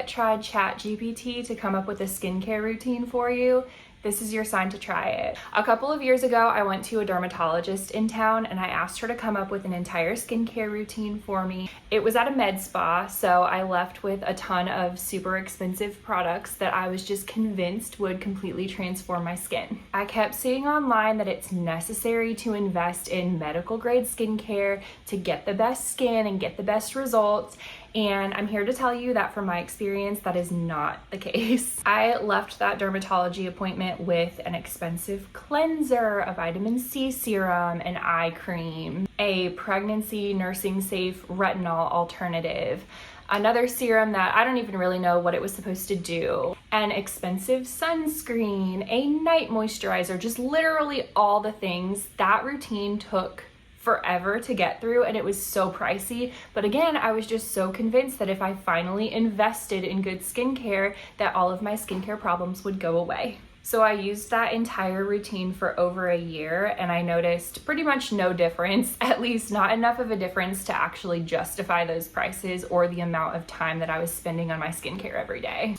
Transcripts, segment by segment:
yet tried ChatGPT to come up with a skincare routine for you, this is your sign to try it. A couple of years ago, I went to a dermatologist in town and I asked her to come up with an entire skincare routine for me. It was at a med spa, so I left with a ton of super expensive products that I was just convinced would completely transform my skin. I kept seeing online that it's necessary to invest in medical grade skincare to get the best skin and get the best results. And I'm here to tell you that from my experience, that is not the case. I left that dermatology appointment with an expensive cleanser, a vitamin C serum, an eye cream, a pregnancy nursing safe retinol alternative, another serum that I don't even really know what it was supposed to do, an expensive sunscreen, a night moisturizer, just literally all the things. That routine took forever to get through and it was so pricey. But again, I was just so convinced that if I finally invested in good skincare, that all of my skincare problems would go away. So I used that entire routine for over a year and I noticed pretty much no difference, at least not enough of a difference to actually justify those prices or the amount of time that I was spending on my skincare every day.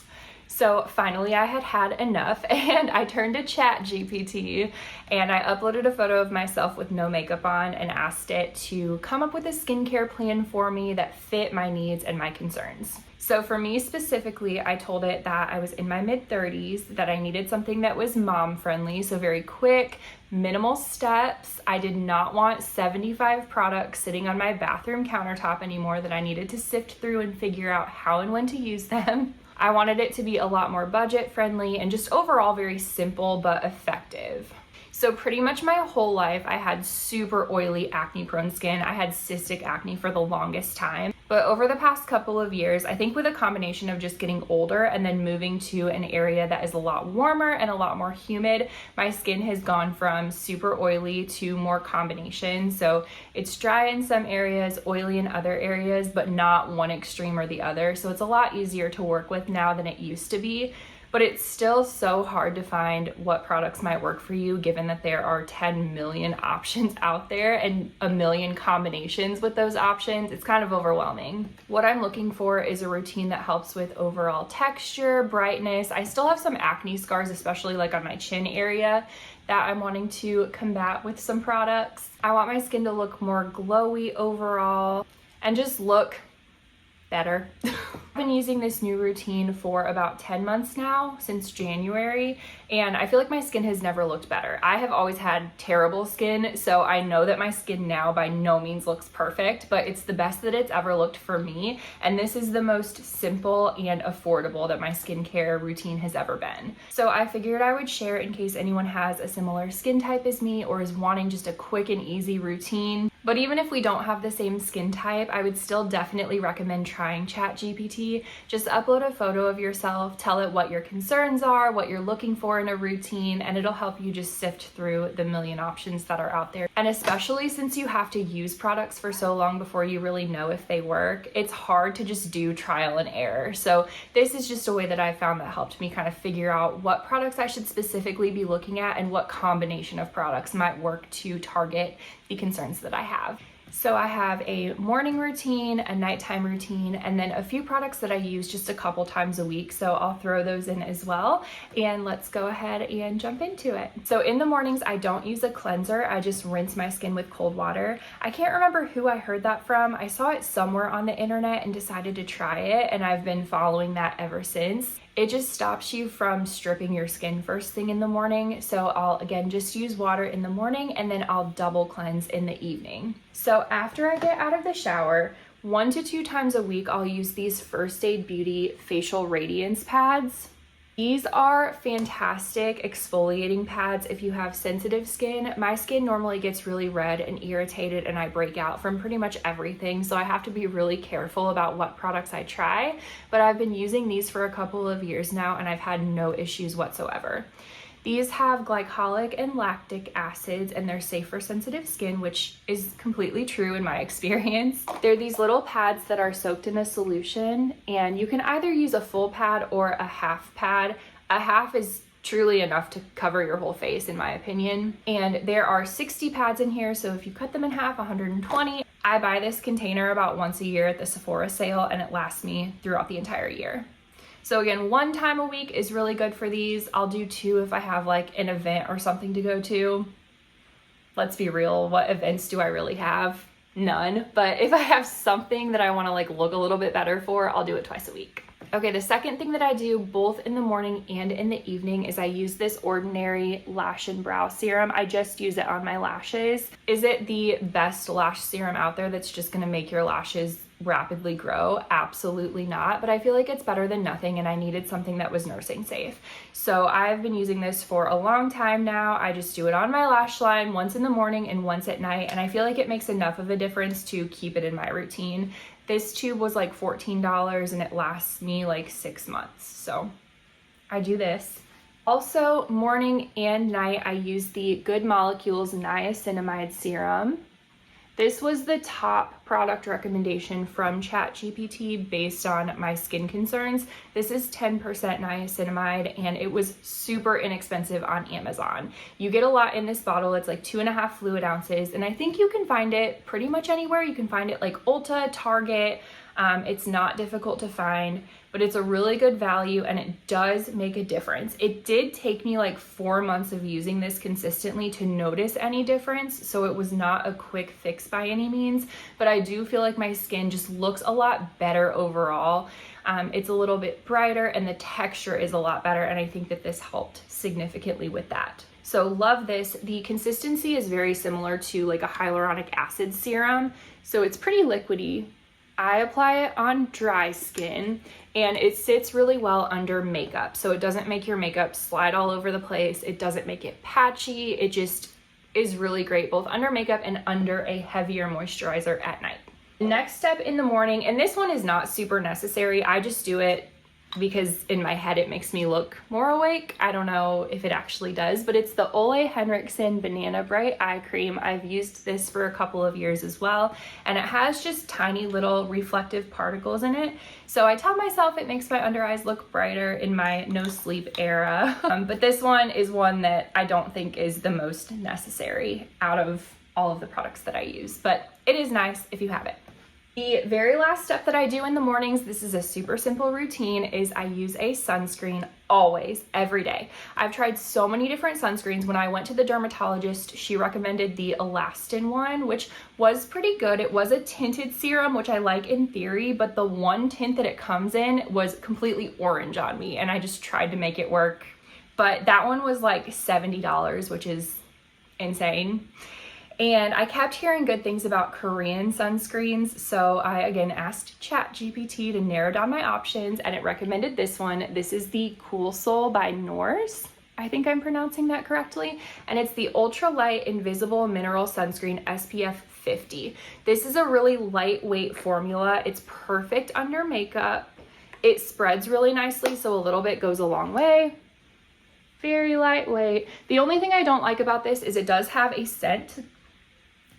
So finally I had had enough and I turned to ChatGPT and I uploaded a photo of myself with no makeup on and asked it to come up with a skincare plan for me that fit my needs and my concerns. So for me specifically, I told it that I was in my mid-30s, that I needed something that was mom-friendly, so very quick, minimal steps. I did not want 75 products sitting on my bathroom countertop anymore that I needed to sift through and figure out how and when to use them. I wanted it to be a lot more budget friendly and just overall very simple but effective. So pretty much my whole life I had super oily acne prone skin. I had cystic acne for the longest time. But over the past couple of years, I think with a combination of just getting older and then moving to an area that is a lot warmer and a lot more humid, my skin has gone from super oily to more combination. So it's dry in some areas, oily in other areas, but not one extreme or the other. So it's a lot easier to work with now than it used to be. But it's still so hard to find what products might work for you given that there are 10 million options out there and a million combinations with those options. It's kind of overwhelming. What I'm looking for is a routine that helps with overall texture, brightness. I still have some acne scars, especially like on my chin area, that I'm wanting to combat with some products. I want my skin to look more glowy overall and just look better. I've been using this new routine for about 10 months now, since January, and I feel like my skin has never looked better. I have always had terrible skin, so I know that my skin now by no means looks perfect, but it's the best that it's ever looked for me, and this is the most simple and affordable that my skincare routine has ever been. So I figured I would share it in case anyone has a similar skin type as me or is wanting just a quick and easy routine. But even if we don't have the same skin type, I would still definitely recommend trying ChatGPT. Just upload a photo of yourself, tell it what your concerns are, what you're looking for in a routine, and it'll help you just sift through the million options that are out there. And especially since you have to use products for so long before you really know if they work, it's hard to just do trial and error. So this is just a way that I found that helped me kind of figure out what products I should specifically be looking at and what combination of products might work to target the concerns that I have. So I have a morning routine, a nighttime routine, and then a few products that I use just a couple times a week. So I'll throw those in as well. And let's go ahead and jump into it. So in the mornings, I don't use a cleanser. I just rinse my skin with cold water. I can't remember who I heard that from. I saw it somewhere on the internet and decided to try it. And I've been following that ever since. It just stops you from stripping your skin first thing in the morning. So I'll again just use water in the morning and then I'll double cleanse in the evening. So after I get out of the shower, 1 to 2 times a week, I'll use these First Aid Beauty facial radiance pads. These are fantastic exfoliating pads if you have sensitive skin. My skin normally gets really red and irritated and I break out from pretty much everything, so I have to be really careful about what products I try, but I've been using these for a couple of years now and I've had no issues whatsoever. These have glycolic and lactic acids and they're safe for sensitive skin, which is completely true in my experience. They're these little pads that are soaked in a solution and you can either use a full pad or a half pad. A half is truly enough to cover your whole face in my opinion. And there are 60 pads in here, so if you cut them in half, 120. I buy this container about once a year at the Sephora sale and it lasts me throughout the entire year. So again, 1 time a week is really good for these. I'll do 2 if I have like an event or something to go to. Let's be real, what events do I really have? None. But if I have something that I want to like look a little bit better for, I'll do it twice a week. Okay, the second thing that I do both in the morning and in the evening is I use this Ordinary Lash and Brow Serum. I just use it on my lashes. Is it the best lash serum out there that's just gonna make your lashes rapidly grow? Absolutely not, but I feel like it's better than nothing, and I needed something that was nursing safe. So I've been using this for a long time now. I just do it on my lash line once in the morning and once at night, and I feel like it makes enough of a difference to keep it in my routine. This tube was like $14 and it lasts me like 6 months. So I do this. Also, morning and night, I use the Good Molecules Niacinamide Serum. This was the top product recommendation from ChatGPT based on my skin concerns. This is 10% niacinamide and it was super inexpensive on Amazon. You get a lot in this bottle. It's like 2.5 fluid ounces, and I think you can find it pretty much anywhere. You can find it like Ulta, Target. It's not difficult to find, but it's a really good value and it does make a difference. It did take me like 4 months of using this consistently to notice any difference, so it was not a quick fix by any means, but I do feel like my skin just looks a lot better overall. It's a little bit brighter and the texture is a lot better, and I think that this helped significantly with that. So love this. The consistency is very similar to like a hyaluronic acid serum, so it's pretty liquidy. I apply it on dry skin and it sits really well under makeup. So it doesn't make your makeup slide all over the place. It doesn't make it patchy. It just is really great both under makeup and under a heavier moisturizer at night. Next step in the morning, and this one is not super necessary. I just do it because in my head it makes me look more awake. I don't know if it actually does, but it's the Ole Henriksen Banana Bright Eye Cream. I've used this for a couple of years as well, and it has just tiny little reflective particles in it. So I tell myself it makes my under eyes look brighter in my no sleep era. But this one is one that I don't think is the most necessary out of all of the products that I use, but it is nice if you have it. The very last step that I do in the mornings, this is a super simple routine, is I use a sunscreen always, every day. I've tried so many different sunscreens. When I went to the dermatologist, she recommended the Elastin one, which was pretty good. It was a tinted serum, which I like in theory, but the one tint that it comes in was completely orange on me, and I just tried to make it work. But that one was like $70, which is insane. And I kept hearing good things about Korean sunscreens, so I again asked ChatGPT to narrow down my options, and it recommended this one. This is the Koolsol by Knours. I think I'm pronouncing that correctly. And it's the Ultralight Invisible Mineral Sunscreen SPF 50. This is a really lightweight formula. It's perfect under makeup. It spreads really nicely, so a little bit goes a long way. Very lightweight. The only thing I don't like about this is it does have a scent.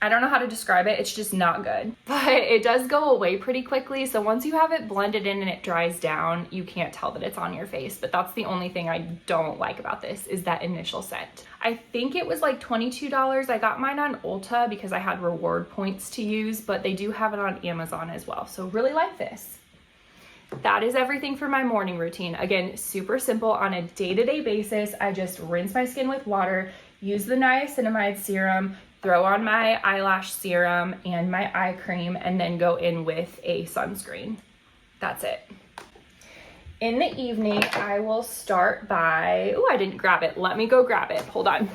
I don't know how to describe it. It's just not good, but it does go away pretty quickly. So once you have it blended in and it dries down, you can't tell that it's on your face. But that's the only thing I don't like about this, is that initial scent. I think it was like $22. I got mine on Ulta because I had reward points to use, but they do have it on Amazon as well. So really like this. That is everything for my morning routine. Again, super simple. On a day-to-day basis, I just rinse my skin with water, use the niacinamide serum, throw on my eyelash serum and my eye cream, and then go in with a sunscreen. That's it. In the evening, I will start by, oh, I didn't grab it. Let me go grab it. Hold on.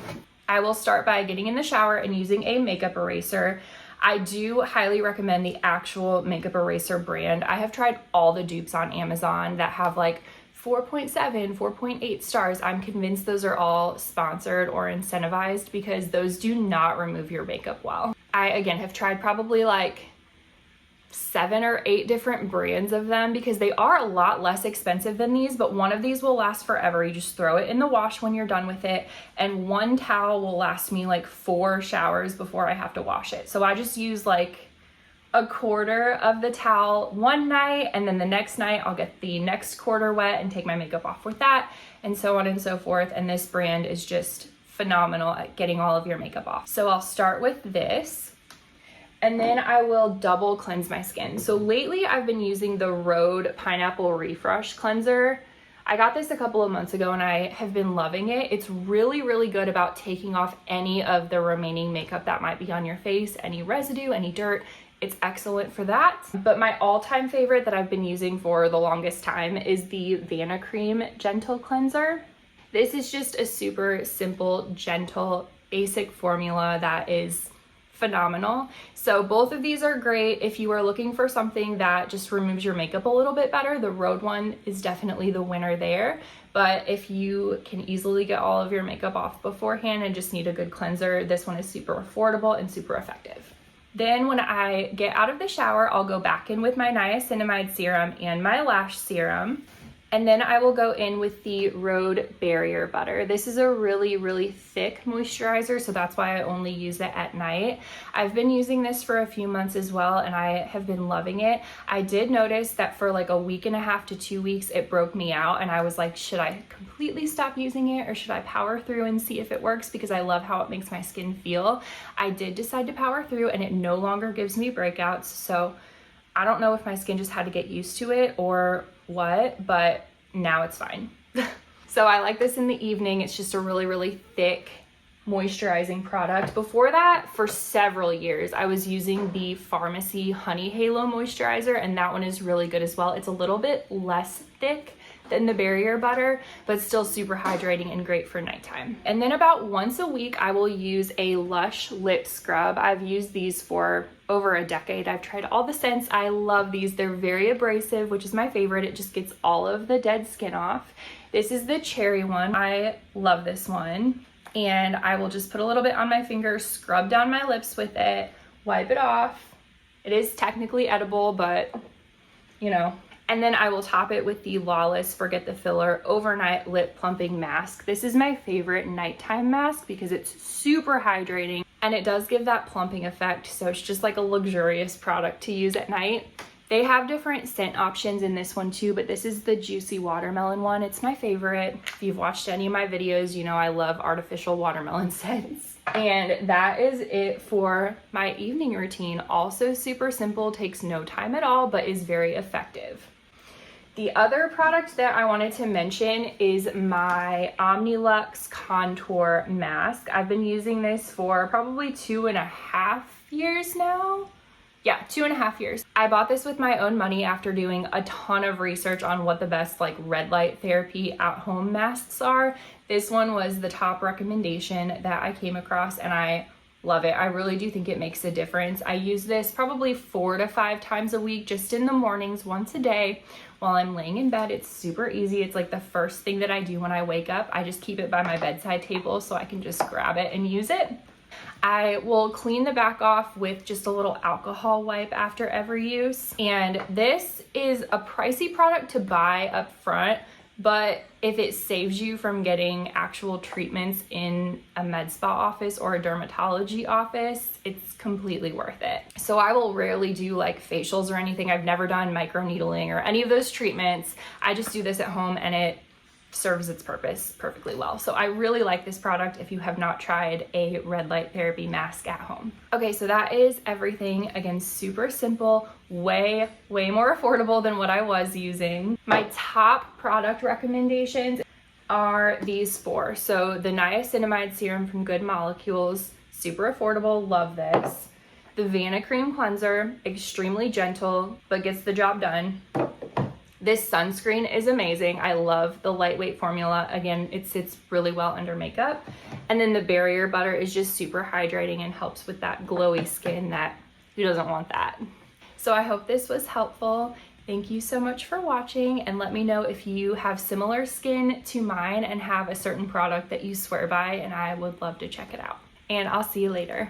I will start by getting in the shower and using a makeup eraser. I do highly recommend the actual makeup eraser brand. I have tried all the dupes on Amazon that have like 4.7, 4.8 stars. I'm convinced those are all sponsored or incentivized because those do not remove your makeup well. I, again, have tried probably like 7 or 8 different brands of them because they are a lot less expensive than these, but one of these will last forever. You just throw it in the wash when you're done with it, and one towel will last me like 4 showers before I have to wash it. So I just use like a quarter of the towel one night, and then the next night I'll get the next quarter wet and take my makeup off with that, and so on and so forth. And this brand is just phenomenal at getting all of your makeup off. So I'll start with this, and then I will double cleanse my skin. So lately I've been using the Rhode Pineapple Refresh Cleanser. I got this a couple of months ago and I have been loving it. It's really, really good about taking off any of the remaining makeup that might be on your face, any residue, any dirt. It's excellent for that. But my all-time favorite that I've been using for the longest time is the Vanicream Gentle Cleanser. This is just a super simple, gentle, basic formula that is phenomenal. So both of these are great if you are looking for something that just removes your makeup a little bit better. The Rhode one is definitely the winner there. But if you can easily get all of your makeup off beforehand and just need a good cleanser, this one is super affordable and super effective. Then when I get out of the shower, I'll go back in with my Niacinamide serum and my Lash serum. And then I will go in with the Rhode Barrier Butter. This is a really, really thick moisturizer, so that's why I only use it at night. I've been using this for a few months as well, and I have been loving it. I did notice that for like a week and a half to 2 weeks, it broke me out, and I was like, should I completely stop using it, or should I power through and see if it works, because I love how it makes my skin feel. I did decide to power through, and it no longer gives me breakouts, so I don't know if my skin just had to get used to it or what, but now it's fine. So I like this in the evening. It's just a really, really thick moisturizing product. Before that, for several years, I was using the Pharmacy Honey Halo Moisturizer, and that one is really good as well. It's a little bit less thick than the Barrier Butter, but still super hydrating and great for nighttime. And then about once a week, I will use a Lush lip scrub. I've used these for over a decade. I've tried all the scents. I love these. They're very abrasive, which is my favorite. It just gets all of the dead skin off. This is the cherry one. I love this one. And I will just put a little bit on my finger, scrub down my lips with it, wipe it off. It is technically edible, but you know. And then I will top it with the Lawless Forget the Filler Overnight Lip Plumping Mask. This is my favorite nighttime mask because it's super hydrating and it does give that plumping effect. So it's just like a luxurious product to use at night. They have different scent options in this one too, but this is the Juicy Watermelon one. It's my favorite. If you've watched any of my videos, you know I love artificial watermelon scents. And that is it for my evening routine. Also super simple, takes no time at all, but is very effective. The other product that I wanted to mention is my Omnilux Contour Mask. I've been using this for probably 2.5 years now. Yeah, 2.5 years. I bought this with my own money after doing a ton of research on what the best like red light therapy at-home masks are. This one was the top recommendation that I came across, and I love it. I really do think it makes a difference. I use this probably 4 to 5 times a week, just in the mornings, once a day while I'm laying in bed. It's super easy. It's like the first thing that I do when I wake up. I just keep it by my bedside table so I can just grab it and use it. I will clean the back off with just a little alcohol wipe after every use. And this is a pricey product to buy up front, but if it saves you from getting actual treatments in a med spa office or a dermatology office, it's completely worth it. So I will rarely do like facials or anything. I've never done microneedling or any of those treatments. I just do this at home and it serves its purpose perfectly well. So I really like this product if you have not tried a red light therapy mask at home. Okay, so that is everything. Again, super simple, way more affordable than what I was using. My top product recommendations are these 4. So the Niacinamide Serum from Good Molecules, super affordable, love this. The Vanicream Cleanser, extremely gentle, but gets the job done. This sunscreen is amazing. I love the lightweight formula. Again, it sits really well under makeup. And then the Barrier Butter is just super hydrating and helps with that glowy skin that who doesn't want that. So I hope this was helpful. Thank you so much for watching, and let me know if you have similar skin to mine and have a certain product that you swear by, and I would love to check it out. And I'll see you later.